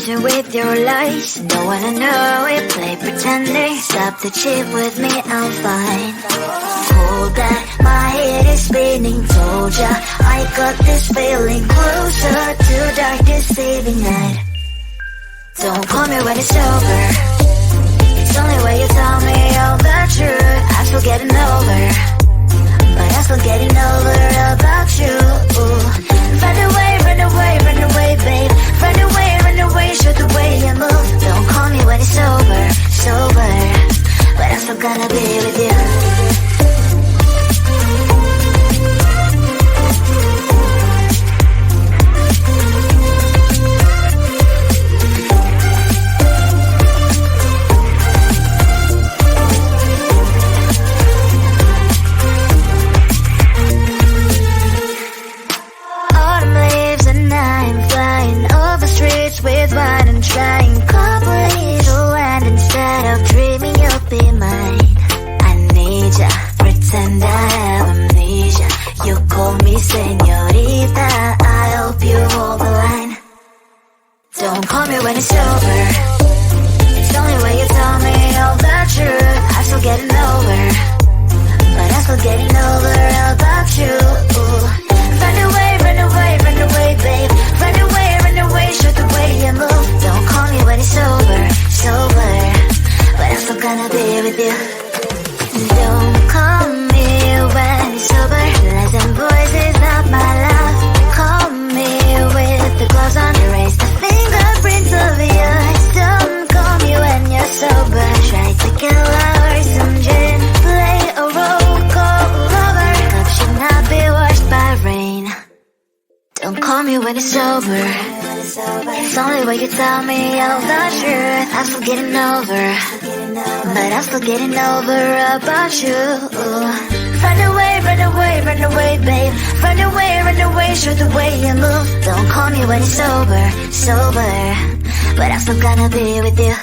illusion with your lies. Don't wanna know it, play pretending. Stop the cheat with me, I'm fine. Hold that, my head is spinning. Told ya, I got this feeling. Closer to dark deceiving night. Don't call me when it's over. It's only when you tell me all the truth. I'm still getting over, but I'm still getting over about you. Run away, run away, run away, babe. Run away, show the way you move. Don't call me when it's over, sober, but I'm still gonna be with you. With wine and trying complete to land instead of dreaming you'll be mine. I need ya, pretend I have amnesia. You call me señorita, I hope you hold the line. Don't call me when it's over. It's only when you tell me all the truth. I'm still getting over, but I'm still getting over about you. Run away, run away, run away, babe. Run away, show the way you move. Don't call me when it's over, sober, but I'm still gonna be with you. Don't call me when it's over. Lies and voices, not my love. Call me with the gloves on. Erase the fingerprints of your eyes. Don't call me when you're sober. Try to kill our some gin. Play a roll call lover. Cup should not be washed by rain. Don't call me when it's over. It's only when you tell me all the truth. I'm still getting over, but I'm still getting over about you. Run away, run away, run away, babe. Run away, show the way you move. Don't call me when it's over, sober, but I'm still gonna be with you.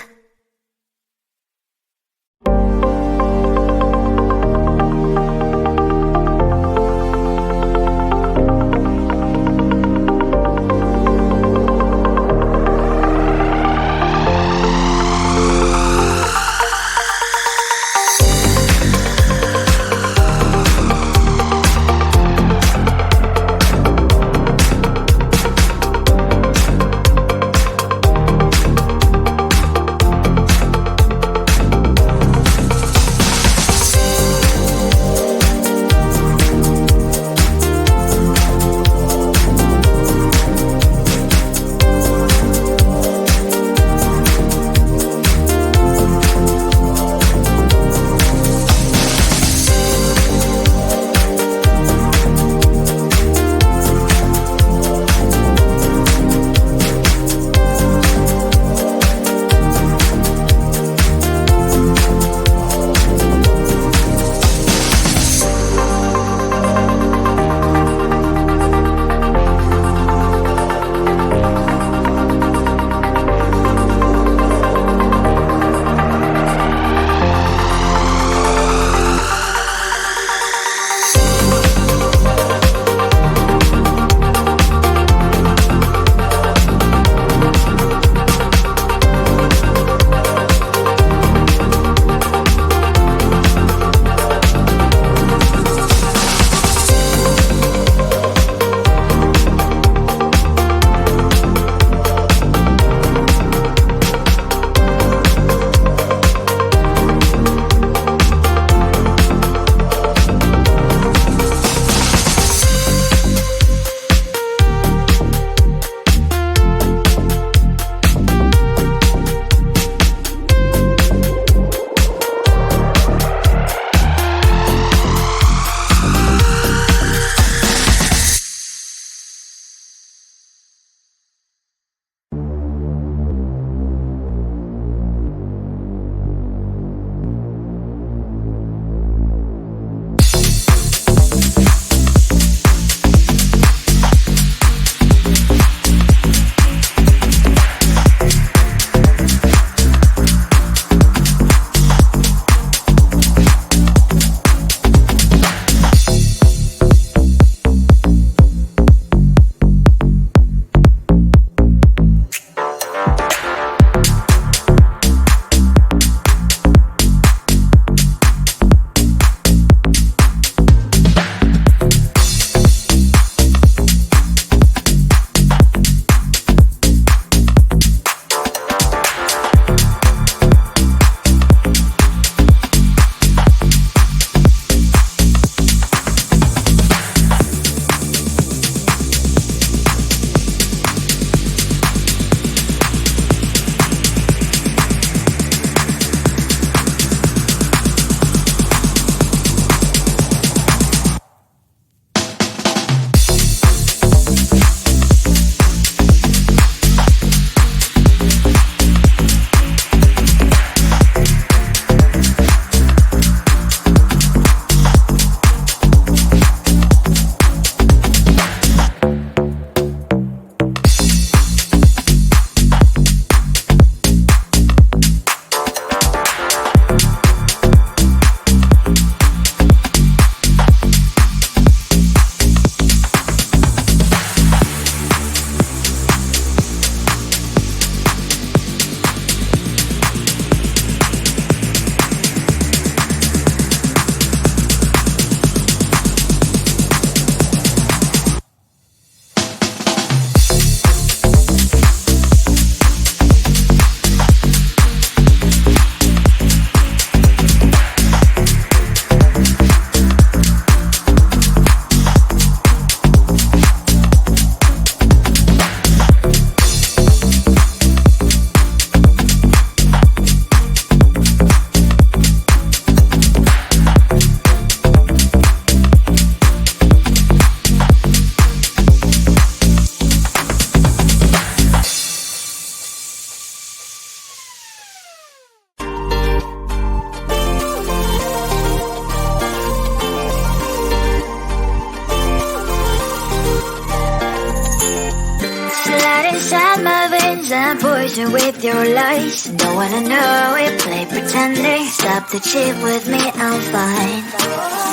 Listen with your lies, don't wanna know it, play pretending. Stop the cheat with me, I'm fine.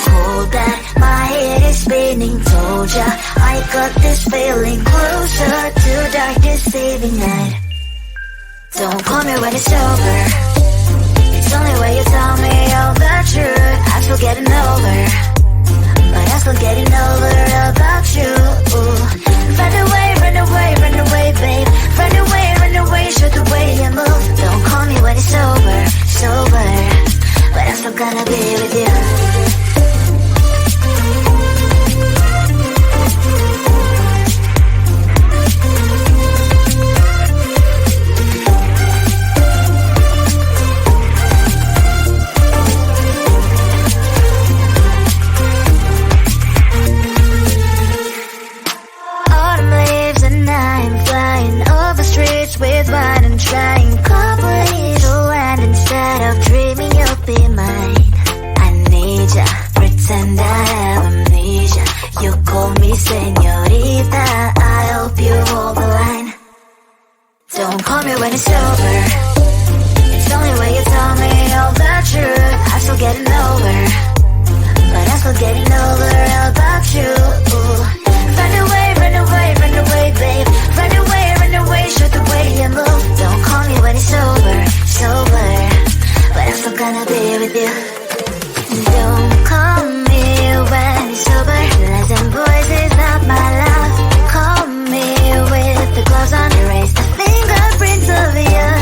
Hold that, my head is spinning. Told ya, I got this feeling closer to dark deceiving night. Don't call me when it's over. It's only when you tell me all the truth. I'm still getting over, but I'm still getting over about you. Run away, run away, run away, babe. Run away, show the way you move. Don't call me when it's over, sober, but I'm still gonna be with you. With wine and trying complete land instead of dreaming you'll be mine. I need ya, pretend I have amnesia. You call me señorita, I hope you hold the line. Don't call me when it's over. It's only when you tell me all the truth. I'm still getting over, but I'm still getting over about you. Run away, run away, run away, babe. Run away, show the way you move. Don't call me when it's over, sober, but I'm still gonna be with you. Don't call me when it's over. Lies and boys is not my love. Call me with the gloves on. Erase the fingerprints of you.